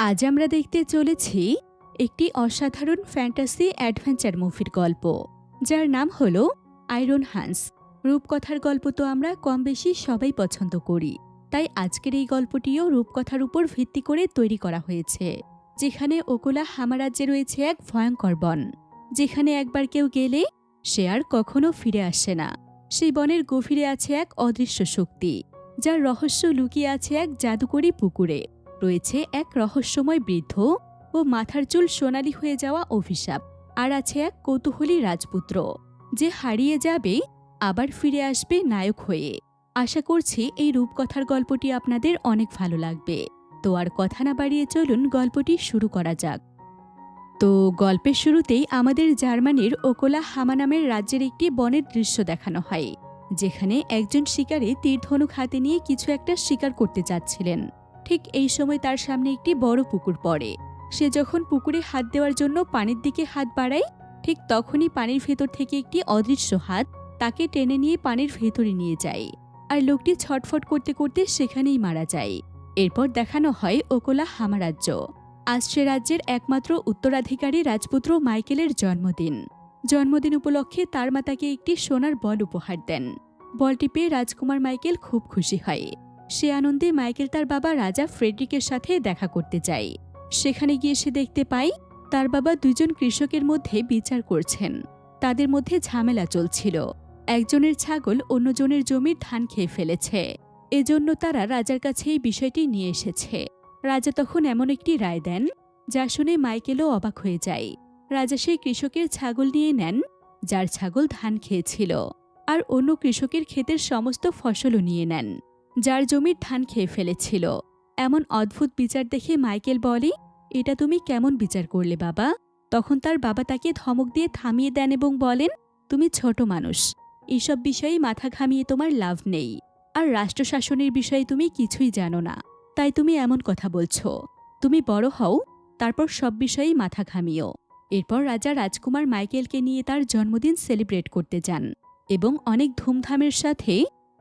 আজ আমরা দেখতে চলেছি একটি অসাধারণ ফ্যান্টাসি অ্যাডভেঞ্চার মুভির গল্প, যার নাম হল আয়রন হান্স। রূপকথার গল্প তো আমরা কম বেশি সবাই পছন্দ করি, তাই আজকের এই গল্পটিও রূপকথার উপর ভিত্তি করে তৈরি করা হয়েছে, যেখানে ওকোলা হামা রাজ্যে রয়েছে এক ভয়ঙ্কর বন, যেখানে একবার কেউ গেলে সে আর কখনো ফিরে আসে না। সেই বনের গভীরে আছে এক অদৃশ্য শক্তি, যার রহস্য লুকিয়ে আছে এক জাদুকরী পুকুরে। রয়েছে এক রহস্যময় বৃদ্ধ ও মাথার চুল সোনালি হয়ে যাওয়া অভিশাপ, আর আছে এক কৌতূহলী রাজপুত্র যে হারিয়ে যাবে আবার ফিরে আসবে নায়ক হয়ে। আশা করছি এই রূপকথার গল্পটি আপনাদের অনেক ভালো লাগবে। তো আর কথা না বাড়িয়ে চলুন গল্পটি শুরু করা যাক। তো গল্পের শুরুতেই আমাদের জার্মানির ওকোলা হামা নামের রাজ্যের একটি বনের দৃশ্য দেখানো হয়, যেখানে একজন শিকারী তীরধনুক হাতে নিয়ে কিছু একটা শিকার করতে যাচ্ছিলেন। ঠিক এই সময় তার সামনে একটি বড় পুকুর পড়ে। সে যখন পুকুরে হাত দেওয়ার জন্য পানির দিকে হাত বাড়ায়, ঠিক তখনই পানির ভেতর থেকে একটি অদৃশ্য হাত তাকে টেনে নিয়ে পানির ভেতরে নিয়ে যায়, আর লোকটি ছটফট করতে করতে সেখানেই মারা যায়। এরপর দেখানো হয় ওকোলা হামা রাজ্য। আজ সে রাজ্যের একমাত্র উত্তরাধিকারী রাজপুত্র মাইকেলের জন্মদিন উপলক্ষে তার মা তাকে একটি সোনার বল উপহার দেন। বলটি পেয়ে রাজকুমার মাইকেল খুব খুশি হয়। সে আনন্দে মাইকেল তার বাবা রাজা ফ্রেডরিকের সাথে দেখা করতে যায়। সেখানে গিয়ে সে দেখতে পায় তার বাবা দুজন কৃষকের মধ্যে বিচার করছেন। তাদের মধ্যে ঝামেলা চলছিল। একজনের ছাগল অন্যজনের জমির ধান খেয়ে ফেলেছে, এজন্য তারা রাজার কাছে এই বিষয়টি নিয়ে এসেছে। রাজা তখন এমন একটি রায় দেন যা শুনে মাইকেলও অবাক হয়ে যায়। রাজা সেই কৃষকের ছাগল নিয়ে নেন যার ছাগল ধান খেয়েছিল, আর অন্য কৃষকের ক্ষেতের সমস্ত ফসলও নিয়ে নেন যার জমির ধান খেয়ে ফেলেছিল। এমন অদ্ভুত বিচার দেখে মাইকেল বলে, এটা তুমি কেমন বিচার করলে বাবা? তখন তার বাবা তাকে ধমক দিয়ে থামিয়ে দেন এবং বলেন, তুমি ছোট মানুষ, এইসব বিষয়ে মাথা ঘামিয়ে তোমার লাভ নেই, আর রাষ্ট্রশাসনের বিষয়ে তুমি কিছুই জানো না, তাই তুমি এমন কথা বলছো। তুমি বড় হও, তারপর সব বিষয়েই মাথা ঘামিও। এরপর রাজা রাজকুমার মাইকেলকে নিয়ে তার জন্মদিন সেলিব্রেট করতে যান এবং অনেক ধুমধামের সাথে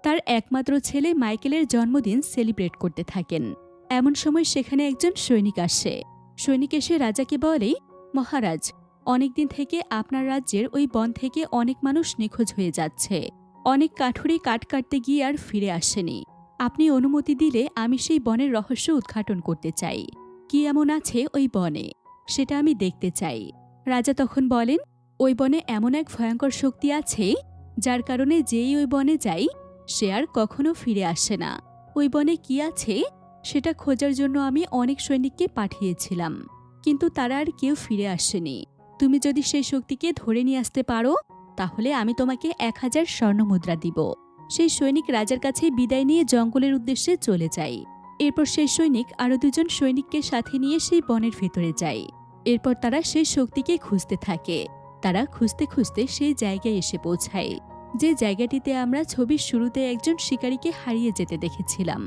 তার একমাত্র ছেলে মাইকেলের জন্মদিন সেলিব্রেট করতে থাকেন। এমন সময় সেখানে একজন সৈনিক আসে। সৈনিক এসে রাজাকে বলে, মহারাজ, অনেকদিন থেকে আপনার রাজ্যের ওই বন থেকে অনেক মানুষ নিখোঁজ হয়ে যাচ্ছে। অনেক কাঠুরে কাঠ কাটতে গিয়ে আর ফিরে আসেনি। আপনি অনুমতি দিলে আমি সেই বনের রহস্য উদ্ঘাটন করতে চাই। কি এমন আছে ওই বনে, সেটা আমি দেখতে চাই। রাজা তখন বলেন, ওই বনে এমন এক ভয়ঙ্কর শক্তি আছে যার কারণে যেই ওই বনে যায় সে আর কখনো ফিরে আসে না। ওই বনে কি আছে সেটা খোঁজার জন্য আমি অনেক সৈনিককে পাঠিয়েছিলাম, কিন্তু তারা আর কেউ ফিরে আসেনি। তুমি যদি সেই শক্তিকে ধরে নিয়ে আসতে পারো তাহলে আমি তোমাকে 1000 স্বর্ণমুদ্রা দিব। সেই সৈনিক রাজার কাছে বিদায় নিয়ে জঙ্গলের উদ্দেশ্যে চলে যায়। এরপর সেই সৈনিক আরও দুজন সৈনিককে সাথে নিয়ে সেই বনের ভেতরে যায়। এরপর তারা সেই শক্তিকে খুঁজতে থাকে। তারা খুঁজতে খুঁজতে সেই জায়গায় এসে পৌঁছায়, যে জায়গাটিতে আমরা ছবির শুরুতে একজন শিকারীকে হারিয়ে যেতে দেখেছিলাম।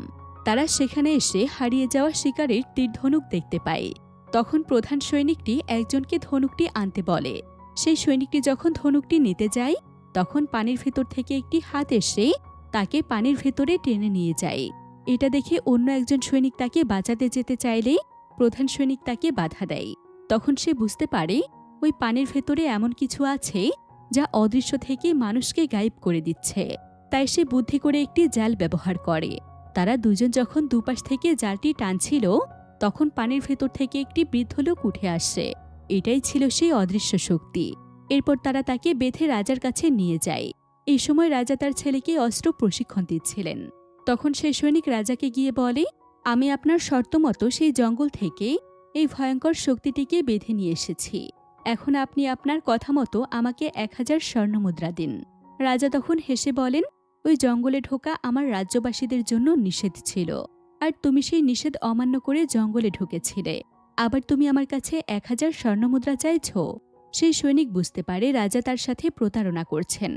তারা সেখানে এসে হারিয়ে যাওয়া শিকারীর তীরধনুক দেখতে পায়। তখন প্রধান সৈনিকটি একজনকে ধনুকটি আনতে বলে। সেই সৈনিকটি যখন ধনুকটি নিতে যায় তখন পানির ভেতর থেকে একটি হাত এসে তাকে পানির ভেতরে টেনে নিয়ে যায়। এটা দেখে অন্য একজন সৈনিক তাকে বাঁচাতে যেতে চাইলে প্রধান সৈনিক তাকে বাধা দেয়। তখন সে বুঝতে পারে ওই পানির ভেতরে এমন কিছু আছে যা অদৃশ্য থেকে মানুষকে গায়েব করে দিচ্ছে। তাই সে বুদ্ধি করে একটি জাল ব্যবহার করে। তারা দুজন যখন দুপাশ থেকে জালটি টানছিল তখন পানির ভেতর থেকে একটি বৃদ্ধ লোক উঠে আসে। এটাই ছিল সেই অদৃশ্য শক্তি। এরপর তারা তাকে বেঁধে রাজার কাছে নিয়ে যায়। এই সময় রাজা তার ছেলেকে অস্ত্র প্রশিক্ষণ দিচ্ছিলেন। তখন সেই সৈনিক রাজাকে গিয়ে বলে, আমি আপনার শর্ত মতো সেই জঙ্গল থেকে এই ভয়ঙ্কর শক্তিটিকে বেঁধে নিয়ে এসেছি। এখন আপনি আপনার কথা মতো আমাকে 1000 স্বর্ণমুদ্রা দিন। রাজা তখন হেসে বলেন, ওই জঙ্গলে ঢোকা আমার রাজ্যবাসীদের জন্য নিষেধ ছিল, আর তুমি সেই নিষেধ অমান্য করে জঙ্গলে ঢুকেছিলে। আবার তুমি আমার কাছে 1000 স্বর্ণমুদ্রা চাইছ। সেই সৈনিক বুঝতে পারে রাজা তার সাথে প্রতারণা করছেন।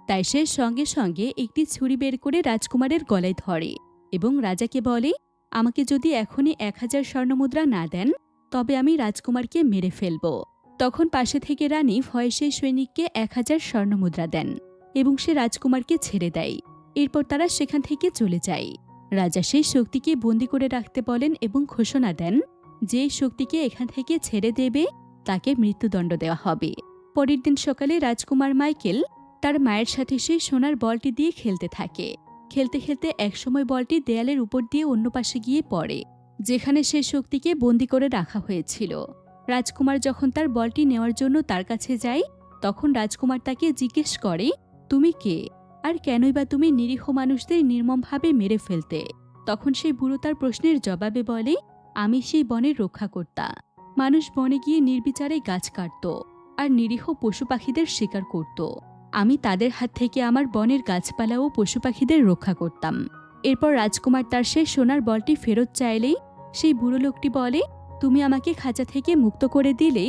তাই সে সঙ্গে সঙ্গে একটি ছুরি বের করে রাজকুমারের গলায় ধরে এবং রাজাকে বলে, আমাকে যদি এখনই 1000 স্বর্ণমুদ্রা না দেন তবে আমি রাজকুমারকে মেরে ফেলব। তখন পাশে থেকে রানী ভয়ে সেই সৈনিককে 1000 স্বর্ণমুদ্রা দেন এবং সে রাজকুমারকে ছেড়ে দেয়। এরপর তারা সেখান থেকে চলে যায়। রাজা সেই শক্তিকে বন্দি করে রাখতে বলেন এবং ঘোষণা দেন, যে শক্তিকে এখান থেকে ছেড়ে দেবে তাকে মৃত্যুদণ্ড দেওয়া হবে। পরের দিন সকালে রাজকুমার মাইকেল তার মায়ের সাথে সেই সোনার বলটি দিয়ে খেলতে থাকে। খেলতে খেলতে একসময় বলটি দেয়ালের উপর দিয়ে অন্য পাশে গিয়ে পড়ে, যেখানে সে শক্তিকে বন্দি করে রাখা হয়েছিল। রাজকুমার যখন তার বলটি নেওয়ার জন্য তার কাছে যায়, তখন রাজকুমার তাকে জিজ্ঞেস করে, তুমি কে, আর কেনই বা তুমি নিরীহ মানুষদের নির্মমভাবে মেরে ফেলতে? তখন সেই বুড়ো তার প্রশ্নের জবাবে বলে, আমি সেই বনের রক্ষাকর্তা। মানুষ বনে গিয়ে নির্বিচারে গাছ কাটত আর নিরীহ পশু পাখিদের শিকার করত। আমি তাদের হাত থেকে আমার বনের গাছপালা ও পশু পাখিদের রক্ষা করতাম। এরপর রাজকুমার তার সেই সোনার বলটি ফেরত চাইলেই সেই বুড়ো লোকটি বলে, তুমি আমাকে খাঁচা থেকে মুক্ত করে দিলে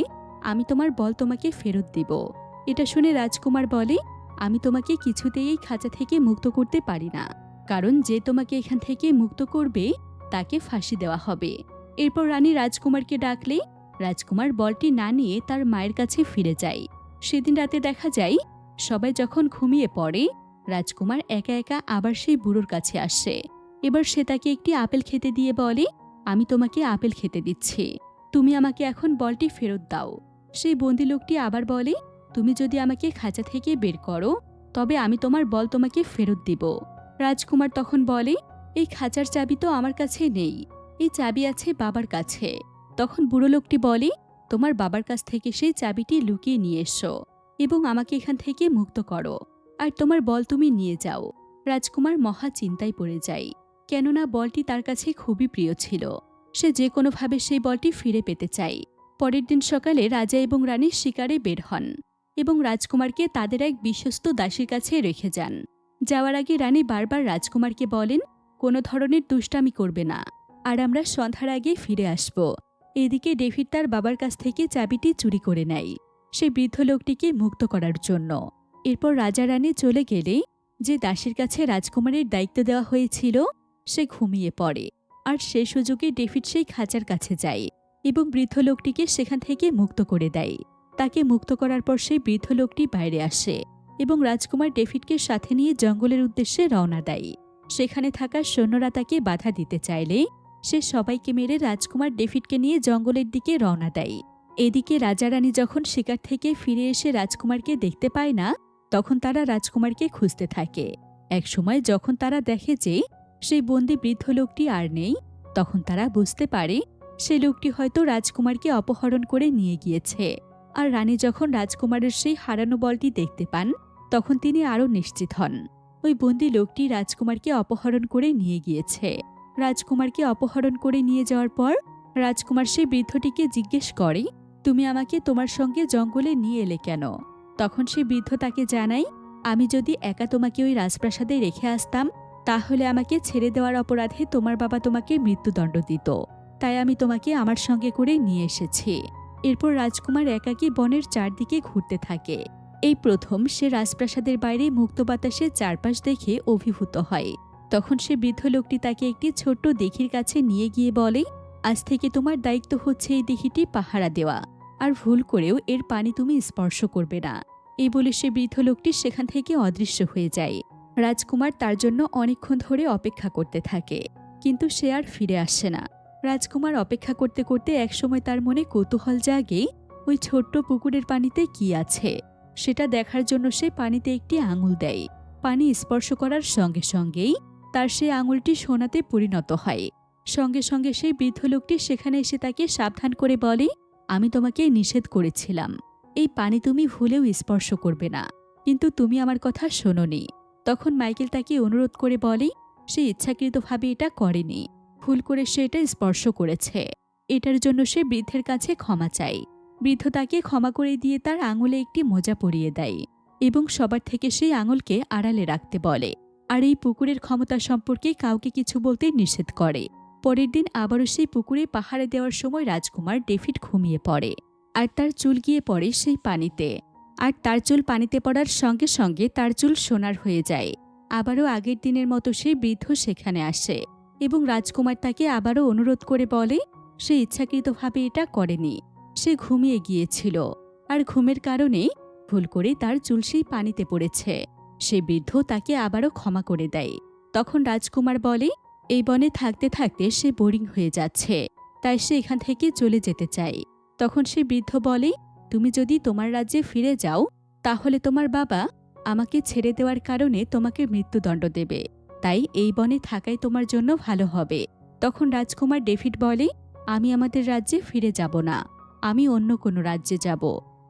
আমি তোমার বল তোমাকে ফেরত দিব। এটা শুনে রাজকুমার বলে, আমি তোমাকে কিছুতেই এই খাঁচা থেকে মুক্ত করতে পারি না, কারণ যে তোমাকে এখান থেকে মুক্ত করবে তাকে ফাঁসি দেওয়া হবে। এরপর রানী রাজকুমারকে ডাকলে রাজকুমার বলটি না নিয়ে তার মায়ের কাছে ফিরে যায়। সেদিন রাতে দেখা যায় সবাই যখন ঘুমিয়ে পড়ে, রাজকুমার একা একা আবার সেই বুড়োর কাছে আসে। এবার সে তাকে একটি আপেল খেতে দিয়ে বলে, আমি তোমাকে আপেল খেতে দিচ্ছি, তুমি আমাকে এখন বলটি ফেরত দাও। সেই বন্দি লোকটি আবার বলে, তুমি যদি আমাকে খাঁচা থেকে বের করো তবে আমি তোমার বল তোমাকে ফেরত দিব। রাজকুমার তখন বলে, এই খাঁচার চাবি তো আমার কাছে নেই, এই চাবি আছে বাবার কাছে। তখন বুড়ো লোকটি বলে, তোমার বাবার কাছ থেকে সেই চাবিটি লুকিয়ে নিয়ে এসো এবং আমাকে এখান থেকে মুক্ত করো, আর তোমার বল তুমি নিয়ে যাও। রাজকুমার মহা চিন্তায় পড়ে যায়, কেননা বলটি তার কাছে খুবই প্রিয় ছিল। সে যে কোনোভাবে সেই বলটি ফিরে পেতে চায়। পরের দিন সকালে রাজা এবং রানী শিকারে বের হন এবং রাজকুমারকে তাদের এক বিশ্বস্ত দাসীর কাছে রেখে যান। যাওয়ার আগে রানী বারবার রাজকুমারকে বলেন, কোনো ধরনের দুষ্টামি করবে না, আর আমরা সন্ধ্যার আগে ফিরে আসব। এদিকে ডেভিড তার বাবার কাছ থেকে চাবিটি চুরি করে নেয় সেই বৃদ্ধ লোকটিকে মুক্ত করার জন্য। এরপর রাজা রানী চলে গেলে যে দাসীর কাছে রাজকুমারের দায়িত্ব দেওয়া হয়েছিল সে ঘুমিয়ে পড়ে, আর সে সুযোগে ডেভিড সেই খাঁচার কাছে যায় এবং বৃদ্ধ লোকটিকে সেখান থেকে মুক্ত করে দেয়। তাকে মুক্ত করার পর সেই বৃদ্ধ লোকটি বাইরে আসে এবং রাজকুমার ডেভিডকে সাথে নিয়ে জঙ্গলের উদ্দেশ্যে রওনা দেয়। সেখানে থাকা সৈন্যরা তাকে বাধা দিতে চাইলে সে সবাইকে মেরে রাজকুমার ডেভিডকে নিয়ে জঙ্গলের দিকে রওনা দেয়। এদিকে রাজা রানী যখন শিকার থেকে ফিরে এসে রাজকুমারকে দেখতে পায় না, তখন তারা রাজকুমারকে খুঁজতে থাকে। একসময় যখন তারা দেখে যে সেই বন্দি বৃদ্ধ লোকটি আর নেই, তখন তারা বুঝতে পারে সেই লোকটি হয়তো রাজকুমারকে অপহরণ করে নিয়ে গিয়েছে। আর রানী যখন রাজকুমারের সেই হারানো বলটি দেখতে পান, তখন তিনি আরও নিশ্চিত হন ওই বন্দি লোকটি রাজকুমারকে অপহরণ করে নিয়ে গিয়েছে। রাজকুমারকে অপহরণ করে নিয়ে যাওয়ার পর রাজকুমার সেই বৃদ্ধটিকে জিজ্ঞেস করে, তুমি আমাকে তোমার সঙ্গে জঙ্গলে নিয়ে এলে কেন? তখন সেই বৃদ্ধ তাকে জানায়, আমি যদি একা তোমাকে ওই রাজপ্রাসাদে রেখে আসতাম তাহলে আমাকে ছেড়ে দেওয়ার অপরাধে তোমার বাবা তোমাকে মৃত্যুদণ্ড দিত, তাই আমি তোমাকে আমার সঙ্গে করে নিয়ে এসেছি। এরপর রাজকুমার একাকী বনের চারদিকে ঘুরতে থাকে। এই প্রথম সে রাজপ্রাসাদের বাইরে মুক্ত বাতাসে চারপাশ দেখে অভিভূত হয়। তখন সে বৃদ্ধ লোকটি তাকে একটি ছোট্ট দিঘির কাছে নিয়ে গিয়ে বলে, আজ থেকে তোমার দায়িত্ব হচ্ছে এই দিঘিটি পাহারা দেওয়া, আর ভুল করেও এর পানি তুমি স্পর্শ করবে না। এই বলে সে বৃদ্ধ লোকটি সেখান থেকে অদৃশ্য হয়ে যায়। রাজকুমার তার জন্য অনেকক্ষণ ধরে অপেক্ষা করতে থাকে, কিন্তু সে আর ফিরে আসে না। রাজকুমার অপেক্ষা করতে করতে একসময় তার মনে কৌতূহল জাগে ওই ছোট্ট পুকুরের পানিতে কি আছে। সেটা দেখার জন্য সে পানিতে একটি আঙুল দেয়। পানি স্পর্শ করার সঙ্গে সঙ্গেই তার সেই আঙুলটি সোনাতে পরিণত হয়। সঙ্গে সঙ্গে সেই বৃদ্ধ লোকটি সেখানে এসে তাকে সাবধান করে বলে, আমি তোমাকে নিষেধ করেছিলাম এই পানি তুমি ভুলেও স্পর্শ করবে না, কিন্তু তুমি আমার কথা শোনোনি। তখন মাইকেল তাকে অনুরোধ করে বলে, সে ইচ্ছাকৃতভাবে এটা করেনি, ভুল করে সে এটা স্পর্শ করেছে। এটার জন্য সে বৃদ্ধের কাছে ক্ষমা চায়। বৃদ্ধ তাকে ক্ষমা করে দিয়ে তার আঙুলে একটি মোজা পরিয়ে দেয় এবং সবার থেকে সেই আঙুলকে আড়ালে রাখতে বলে, আর এই পুকুরের ক্ষমতা সম্পর্কে কাউকে কিছু বলতে নিষেধ করে। পরের দিন আবারও সেই পুকুরে পাহারা দেওয়ার সময় রাজকুমার ডেভিড ঘুমিয়ে পড়ে, আর তার চুল গিয়ে পড়ে সেই পানিতে। আর তার চুল পানিতে পড়ার সঙ্গে সঙ্গে তার চুল সোনার হয়ে যায়। আবারও আগের দিনের মতো সেই বৃদ্ধ সেখানে আসে এবং রাজকুমার তাকে আবারও অনুরোধ করে বলে, সে ইচ্ছাকৃতভাবে এটা করেনি, সে ঘুমিয়ে গিয়েছিল, আর ঘুমের কারণে ভুল করে তার চুল সেই পানিতে পড়েছে। সে বৃদ্ধ তাকে আবারও ক্ষমা করে দেয়। তখন রাজকুমার বলে, এই বনে থাকতে থাকতে সে বোরিং হয়ে যাচ্ছে, তাই সে এখান থেকে চলে যেতে চায়। তখন সে বৃদ্ধ বলে, তুমি যদি তোমার রাজ্যে ফিরে যাও তাহলে তোমার বাবা আমাকে ছেড়ে দেওয়ার কারণে তোমাকে মৃত্যুদণ্ড দেবে, তাই এই বনে থাকাই তোমার জন্য ভালো হবে। তখন রাজকুমার ডেভিড বলে, আমি আমাদের রাজ্যে ফিরে যাব না, আমি অন্য কোনো রাজ্যে যাব,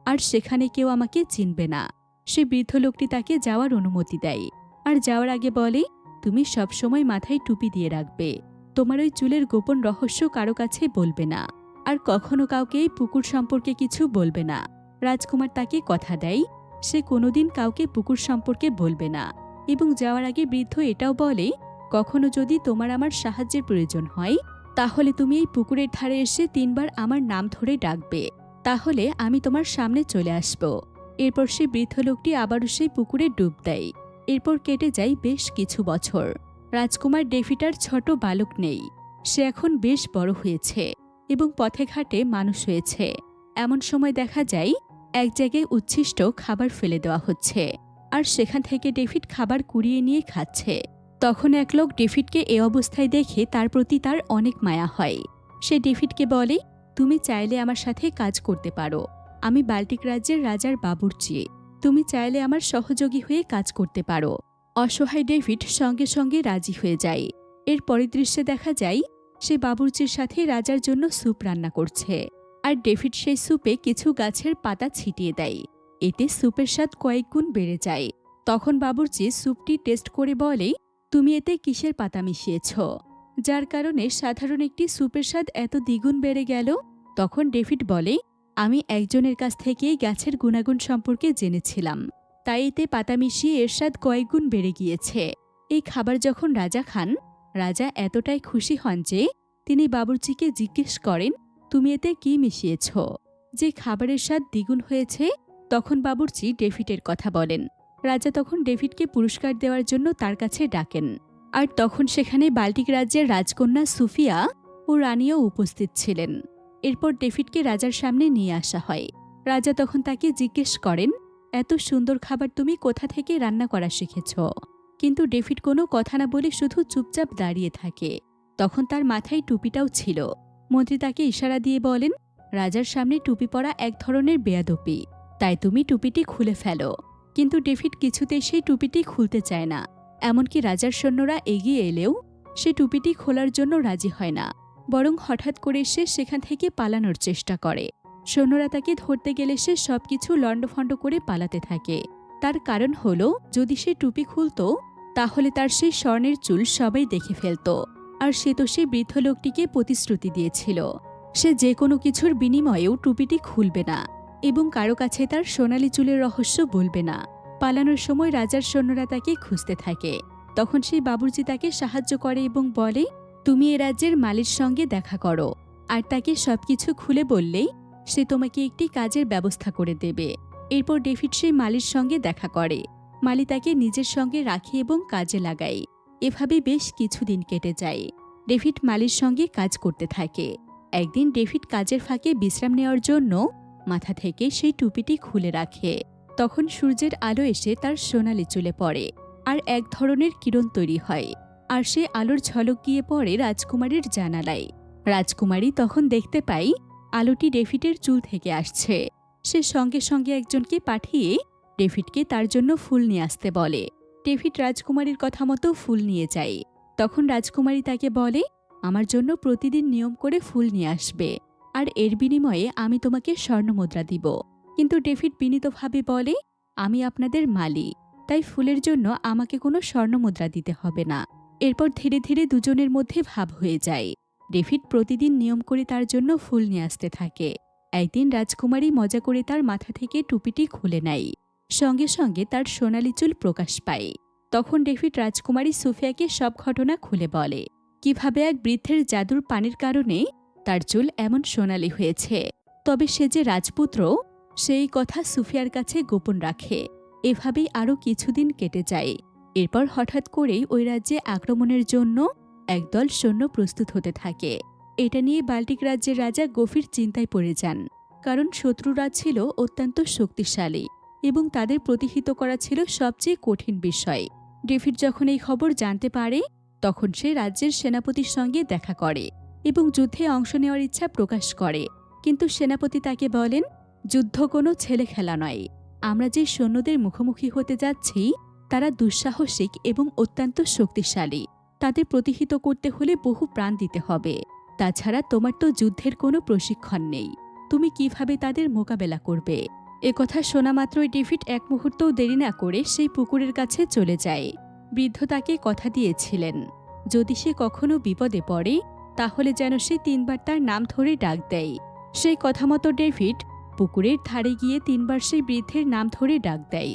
আর সেখানে কেউ আমাকে চিনবে না। সে বৃদ্ধ লোকটি তাকে যাওয়ার অনুমতি দেয়, আর যাওয়ার আগে বলে, তুমি সবসময় মাথায় টুপি দিয়ে রাখবে, তোমার ওই চুলের গোপন রহস্য কারো কাছে বলবে না, আর কখনো কাউকে এই পুকুর সম্পর্কে কিছু বলবে না। রাজকুমার তাকে কথা দেয় সে কোনোদিন কাউকে পুকুর সম্পর্কে বলবে না, এবং যাওয়ার আগে বৃদ্ধ এটাও বলে, কখনো যদি তোমার আমার সাহায্যের প্রয়োজন হয় তাহলে তুমি এই পুকুরের ধারে এসে 3 বার আমার নাম ধরে ডাকবে, তাহলে আমি তোমার সামনে চলে আসব। এরপর সে বৃদ্ধ লোকটি আবারও সেই পুকুরে ডুব দেয়। এরপর কেটে যায় বেশ কিছু বছর। রাজকুমার ডেভিড আর ছোট বালক নেই, সে এখন বেশ বড় হয়েছে এবং পথে ঘাটে মানুষ হয়েছে। এমন সময় দেখা যায় এক জায়গায় উচ্ছিষ্ট খাবার ফেলে দেওয়া হচ্ছে, আর সেখান থেকে ডেভিড খাবার কুড়িয়ে নিয়ে খাচ্ছে। তখন এক লোক ডেভিডকে এ অবস্থায় দেখে তার প্রতি তার অনেক মায়া হয়। সে ডেভিডকে বলে, তুমি চাইলে আমার সাথে কাজ করতে পারো, আমি বাল্টিক রাজ্যের রাজার বাবুর্চি, তুমি চাইলে আমার সহযোগী হয়ে কাজ করতে পারো। অসহায় ডেভিড সঙ্গে সঙ্গে রাজি হয়ে যায়। এর পরের দৃশ্যে দেখা যায় সে বাবুর্চির সাথে রাজার জন্য স্যুপ রান্না করছে, আর ডেভিড সেই স্যুপে কিছু গাছের পাতা ছিটিয়ে দেয়, এতে স্যুপের স্বাদ কয়েক গুণ বেড়ে যায়। তখন বাবুর্চি স্যুপটি টেস্ট করে বলে, তুমি এতে কিসের পাতা মিশিয়েছ, যার কারণে সাধারণ একটি স্যুপের স্বাদ এত দ্বিগুণ বেড়ে গেল। তখন ডেভিড বলে, আমি একজনের কাছ থেকেই গাছের গুণাগুণ সম্পর্কে জেনেছিলাম, তাই এতে পাতা মিশিয়ে এর স্বাদ কয়েক গুণ বেড়ে গিয়েছে। এই খাবার যখন রাজা খান, রাজা এতটাই খুশি হন যে তিনি বাবুর্চিকে জিজ্ঞেস করেন, তুমি এতে কি মিশিয়েছ যে খাবারের স্বাদ দ্বিগুণ হয়েছে? তখন বাবুর্চি ডেভিডের কথা বলেন। রাজা তখন ডেভিডকে পুরস্কার দেওয়ার জন্য তার কাছে ডাকেন, আর তখন সেখানে বাল্টিক রাজ্যের রাজকন্যা সুফিয়া ও রানীও উপস্থিত ছিলেন। এরপর ডেভিডকে রাজার সামনে নিয়ে আসা হয়। রাজা তখন তাকে জিজ্ঞেস করেন, এত সুন্দর খাবার তুমি কোথা থেকে রান্না করা শিখেছ? কিন্তু ডেভিড কোনো কথা না বলে শুধু চুপচাপ দাঁড়িয়ে থাকে। তখন তার মাথায় টুপিটাও ছিল। মন্ত্রী তাকে ইশারা দিয়ে বলেন, রাজার সামনে টুপি পরা এক ধরনের বেয়াদপি, তাই তুমি টুপিটি খুলে ফেলো। কিন্তু ডেভিড কিছুতেই সেই টুপিটি খুলতে চায় না। এমনকি রাজার সৈন্যরা এগিয়ে এলেও সে টুপিটি খোলার জন্য রাজি হয় না, বরং হঠাৎ করে সে সেখান থেকে পালানোর চেষ্টা করে। সৈন্যরা তাকে ধরতে গেলে সে সবকিছু লণ্ডভণ্ড করে পালাতে থাকে। তার কারণ হলো, যদি সে টুপি খুলত তাহলে তার সেই স্বর্ণের চুল সবাই দেখে ফেলত, আর সে তো সেই বৃদ্ধ লোকটিকে প্রতিশ্রুতি দিয়েছিল সে যে কোনো কিছুর বিনিময়েও টুপিটি খুলবে না এবং কারো কাছে তার সোনালি চুলের রহস্য বলবে না। পালানোর সময় রাজার সৈন্যরা তাকে খুঁজতে থাকে। তখন সেই বাবুর্চি তাকে সাহায্য করে এবং বলে, তুমি এ রাজ্যের মালির সঙ্গে দেখা করো, আর তাকে সবকিছু খুলে বললেই সে তোমাকে একটি কাজের ব্যবস্থা করে দেবে। এরপর ডেভিড সেই মালির সঙ্গে দেখা করে। মালি তাকে নিজের সঙ্গে রাখে এবং কাজে লাগায়। এভাবে বেশ কিছুদিন কেটে যায়। ডেভিড মালির সঙ্গে কাজ করতে থাকে। একদিন ডেভিড কাজের ফাঁকে বিশ্রাম নেওয়ার জন্য মাথা থেকে সেই টুপিটি খুলে রাখে। তখন সূর্যের আলো এসে তার সোনালি চুলে পড়ে, আর এক ধরনের কিরণ তৈরি হয়, আর সে আলোর ঝলক গিয়ে পড়ে রাজকুমারীর জানালায়। রাজকুমারী তখন দেখতে পাই আলোটি ডেভিডের চুল থেকে আসছে। সে সঙ্গে সঙ্গে একজনকে পাঠিয়ে ডেভিডকে তার জন্য ফুল নিয়ে আসতে বলে। ডেভিড রাজকুমারীর কথা মতো ফুল নিয়ে যায়। তখন রাজকুমারী তাকে বলে, আমার জন্য প্রতিদিন নিয়ম করে ফুল নিয়ে আসবে, আর এর বিনিময়ে আমি তোমাকে স্বর্ণমুদ্রা দিব। কিন্তু ডেভিড বিনীতভাবে বলে, আমি আপনাদের মালি, তাই ফুলের জন্য আমাকে কোনো স্বর্ণমুদ্রা দিতে হবে না। এরপর ধীরে ধীরে দুজনের মধ্যে ভাব হয়ে যায়। ডেভিড প্রতিদিন নিয়ম করে তার জন্য ফুল নিয়ে আসতে থাকে। একদিন রাজকুমারী মজা করে তার মাথা থেকে টুপিটি খুলে নেয়। সঙ্গে সঙ্গে তার সোনালি চুল প্রকাশ পায়। তখন ডেভিড রাজকুমারী সুফিয়াকে সব ঘটনা খুলে বলে, কিভাবে এক বৃদ্ধের জাদুর পানির কারণে তার চুল এমন সোনালি হয়েছে। তবে সে যে রাজপুত্র সেই কথা সুফিয়ার কাছে গোপন রাখে। এভাবেই আরও কিছুদিন কেটে যায়। এরপর হঠাৎ করেই ওই রাজ্যে আক্রমণের জন্য একদল সৈন্য প্রস্তুত হতে থাকে। এটা নিয়ে বাল্টিক রাজ্যের রাজা গভীর চিন্তায় পড়ে যান, কারণ শত্রুরা ছিল অত্যন্ত শক্তিশালী এবং তাদের প্রতিহত করা ছিল সবচেয়ে কঠিন বিষয়। ডেভিড যখন এই খবর জানতে পারে তখন সে রাজ্যের সেনাপতির সঙ্গে দেখা করে। এবং যুদ্ধে অংশ নেওয়ার ইচ্ছা প্রকাশ করে, কিন্তু সেনাপতি তাকে বলেন, যুদ্ধ কোনো ছেলে খেলা নয়। আমরা যে সৈন্যদের মুখোমুখি হতে যাচ্ছি তারা দুঃসাহসিক এবং অত্যন্ত শক্তিশালী। তাদের প্রতিহিত করতে হলে বহু প্রাণ দিতে হবে। তাছাড়া তোমার তো যুদ্ধের কোনো প্রশিক্ষণ নেই, তুমি কিভাবে তাদের মোকাবেলা করবে? একথা শোনা মাত্রই ডেভিড এক মুহূর্তও দেরি না করে সেই পুকুরের কাছে চলে যায়। বৃদ্ধ তাকে কথা দিয়েছিলেন, যদি সে কখনো বিপদে পড়ে তাহলে যেন সে 3 বার তার নাম ধরে ডাক দেয়। সেই কথা মতো ডেভিড পুকুরের ধারে গিয়ে 3 বার সেই বৃদ্ধের নাম ধরে ডাক দেয়।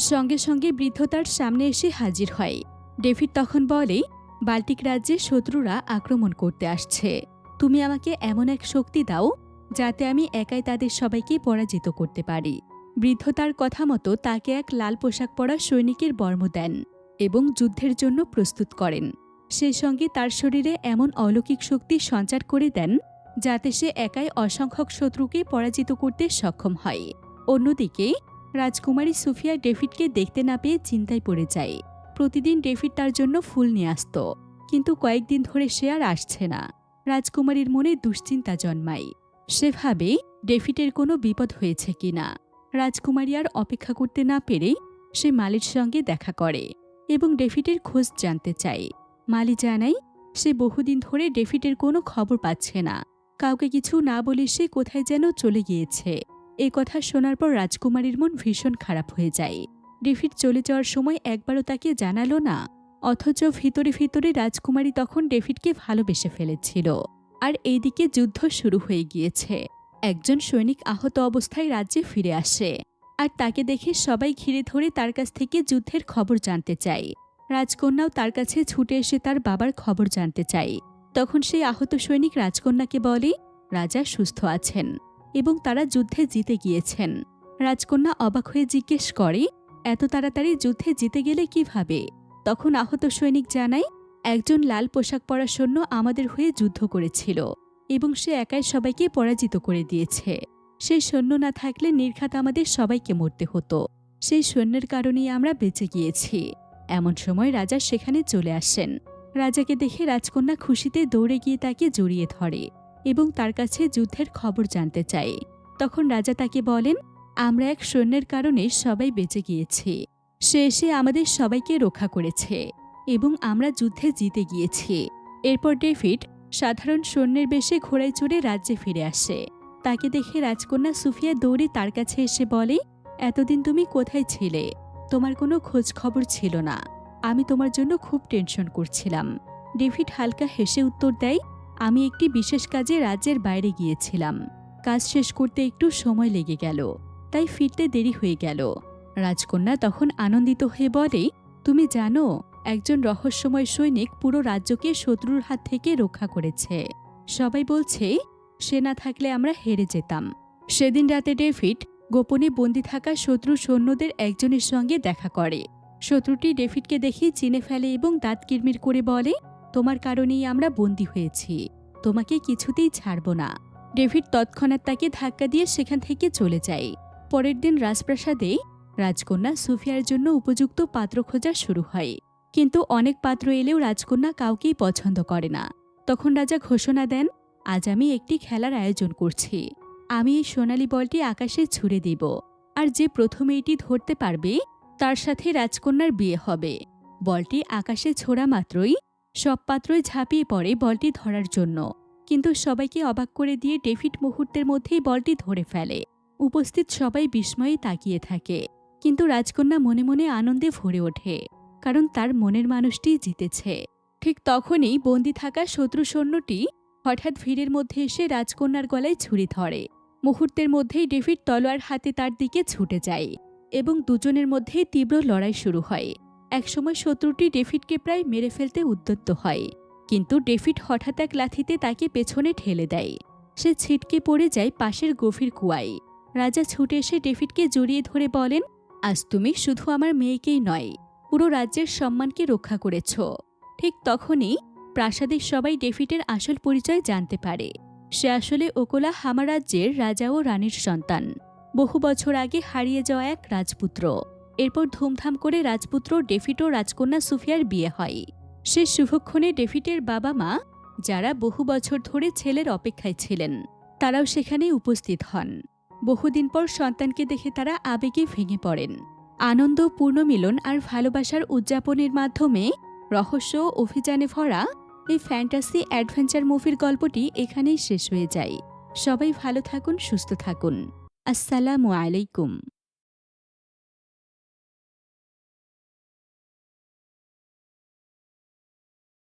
সঙ্গে সঙ্গে বৃদ্ধ তার সামনে এসে হাজির হয়। ডেভিড তখন বলে, বাল্টিক রাজ্যে শত্রুরা আক্রমণ করতে আসছে। তুমি আমাকে এমন এক শক্তি দাও যাতে আমি একাই তাদের সবাইকে পরাজিত করতে পারি। বৃদ্ধ তার কথা মতো তাকে এক লাল পোশাক পরা সৈনিকের বর্ম দেন এবং যুদ্ধের জন্য প্রস্তুত করেন। সেই সঙ্গে তার শরীরে এমন অলৌকিক শক্তি সঞ্চার করে দেন যাতে সে একাই অসংখ্যক শত্রুকে পরাজিত করতে সক্ষম হয়। অন্যদিকে রাজকুমারী সুফিয়া ডেভিডকে দেখতে না পেয়ে চিন্তায় পড়ে যায়। প্রতিদিন ডেভিড তার জন্য ফুল নিয়ে আসত, কিন্তু কয়েকদিন ধরে সে আর আসছে না। রাজকুমারীর মনে দুশ্চিন্তা জন্মায়। সে ভাবে ডেভিডের কোনো বিপদ হয়েছে কিনা। রাজকুমারী আর অপেক্ষা করতে না পেরে সে মালির সঙ্গে দেখা করে এবং ডেভিডের খোঁজ জানতে চায়। মালি জানায়, সে বহুদিন ধরে ডেভিডের কোনো খবর পাচ্ছে না। কাউকে কিছু না বলে সে কোথায় যেন চলে গিয়েছে। এই কথা শোনার পর রাজকুমারীর মন ভীষণ খারাপ হয়ে যায়। ডেভিড চলে যাওয়ার সময় একবারও তাকে জানালো না, অথচ ভিতরে ভিতরে রাজকুমারী তখন ডেভিডকে ভালোবেসে ফেলেছিল। আর এইদিকে যুদ্ধ শুরু হয়ে গিয়েছে। একজন সৈনিক আহত অবস্থায় রাজ্যে ফিরে আসে, আর তাকে দেখে সবাই ঘিরে ধরে তার কাছ থেকে যুদ্ধের খবর জানতে চায়। রাজকন্যাও তার কাছে ছুটে এসে তার বাবার খবর জানতে চায়। তখন সেই আহত সৈনিক রাজকন্যাকে বলে, রাজা সুস্থ আছেন এবং তারা যুদ্ধে জিতে গিয়েছেন। রাজকন্যা অবাক হয়ে জিজ্ঞেস করে, এত তাড়াতাড়ি যুদ্ধে জিতে গেলে কিভাবে? তখন আহত সৈনিক জানায়, একজন লাল পোশাক পরা সৈন্য আমাদের হয়ে যুদ্ধ করেছিল এবং সে একাই সবাইকে পরাজিত করে দিয়েছে। সেই সৈন্য না থাকলে নির্ঘাত আমাদের সবাইকে মরতে হতো। সেই সৈন্যের কারণেই আমরা বেঁচে গিয়েছি। এমন সময় রাজা সেখানে চলে আসেন। রাজাকে দেখে রাজকন্যা খুশিতে দৌড়ে গিয়ে তাকে জড়িয়ে ধরে এবং তার কাছে যুদ্ধের খবর জানতে চায়। তখন রাজা তাকে বলেন, আমরা এক সৈন্যের কারণে সবাই বেঁচে গিয়েছি। সে এসে আমাদের সবাইকে রক্ষা করেছে এবং আমরা যুদ্ধে জিতে গিয়েছি। এরপর ডেভিড সাধারণ সৈন্যের বেশে ঘোড়ায় চড়ে রাজ্যে ফিরে আসে। তাকে দেখে রাজকন্যা সুফিয়া দৌড়ে তার কাছে এসে বলে, এতদিন তুমি কোথায় ছিলে? তোমার কোনো খোঁজ খবর ছিল না। আমি তোমার জন্য খুব টেনশন করছিলাম। ডেভিড হালকা হেসে উত্তর দেয়, আমি একটি বিশেষ কাজে রাজ্যের বাইরে গিয়েছিলাম। কাজ শেষ করতে একটু সময় লেগে গেল, তাই ফিরতে দেরি হয়ে গেল। রাজকন্যা তখন আনন্দিত হয়ে বলে, তুমি জানো, একজন রহস্যময় সৈনিক পুরো রাজ্যকে শত্রুর হাত থেকে রক্ষা করেছে। সবাই বলছে সে না থাকলে আমরা হেরে যেতাম। সেদিন রাতে ডেভিড গোপনে বন্দী থাকা শত্রু সৈন্যদের একজনের সঙ্গে দেখা করে। শত্রুটি ডেভিডকে দেখে চিনে ফেলে এবং দাঁত কিরমির করে বলে, তোমার কারণেই আমরা বন্দী হয়েছি, তোমাকে কিছুতেই ছাড়ব না। ডেভিড তৎক্ষণাৎ তাকে ধাক্কা দিয়ে সেখান থেকে চলে যায়। পরের দিন রাজপ্রাসাদে রাজকন্যা সুফিয়ার জন্য উপযুক্ত পাত্র খোঁজা শুরু হয়, কিন্তু অনেক পাত্র এলেও রাজকন্যা কাউকেই পছন্দ করে না। তখন রাজা ঘোষণা দেন, আজ আমি একটি খেলার আয়োজন করছি। আমি এই সোনালী বলটি আকাশে ছুঁড়ে দিব, আর যে প্রথমে এটি ধরতে পারবে তার সাথে রাজকন্যার বিয়ে হবে। বলটি আকাশে ছোড়া মাত্রই সব পাত্রই ঝাঁপিয়ে পড়ে বলটি ধরার জন্য, কিন্তু সবাইকে অবাক করে দিয়ে ডেভিড মুহূর্তের মধ্যেই বলটি ধরে ফেলে। উপস্থিত সবাই বিস্ময়ে তাকিয়ে থাকে, কিন্তু রাজকন্যা মনে মনে আনন্দে ভরে ওঠে, কারণ তার মনের মানুষটি জিতেছে। ঠিক তখনই বন্দি থাকা শত্রু সৈন্যটি হঠাৎ ভিড়ের মধ্যে এসে রাজকন্যার গলায় ছুরি ধরে। মুহূর্তের মধ্যেই ডেভিড তলোয়ার হাতে তার দিকে ছুটে যায় এবং দুজনের মধ্যে তীব্র লড়াই শুরু হয়। একসময় শত্রুটি ডেভিডকে প্রায় মেরে ফেলতে উদ্যত হয়, কিন্তু ডেভিড হঠাৎ এক লাথিতে তাকে পেছনে ঠেলে দেয়। সে ছিটকে পড়ে যায় পাশের গভীর কুয়ায়। রাজা ছুটে এসে ডেভিডকে জড়িয়ে ধরে বলেন, আজ তুমি শুধু আমার মেয়েকেই নয়, পুরো রাজ্যের সম্মানকে রক্ষা করেছ। ঠিক তখনই প্রাসাদের সবাই ডেভিডের আসল পরিচয় জানতে পারে। সে আসলে ওকোলা হামা রাজ্যের রাজা ও রানীর সন্তান, বহু বছর আগে হারিয়ে যাওয়া এক রাজপুত্র। এরপর ধুমধাম করে রাজপুত্র ডেভিড ও রাজকন্যা সুফিয়ার বিয়ে হয়। সে শুভক্ষণে ডেভিডের বাবা মা যারা বহু বছর ধরে ছেলের অপেক্ষায় ছিলেন তারাও সেখানে উপস্থিত হন। বহুদিন পর সন্তানকে দেখে তারা আবেগে ভেঙে পড়েন। আনন্দ, পুনর্মিলন আর ভালোবাসার উদযাপনের মাধ্যমে রহস্য ও অভিযানে ভরা এই ফ্যান্টাসি অ্যাডভেঞ্চার মুভির গল্পটি এখানেই শেষ হয়ে যায়। সবাই ভালো থাকুন, সুস্থ থাকুন। আসসালামু আলাইকুম।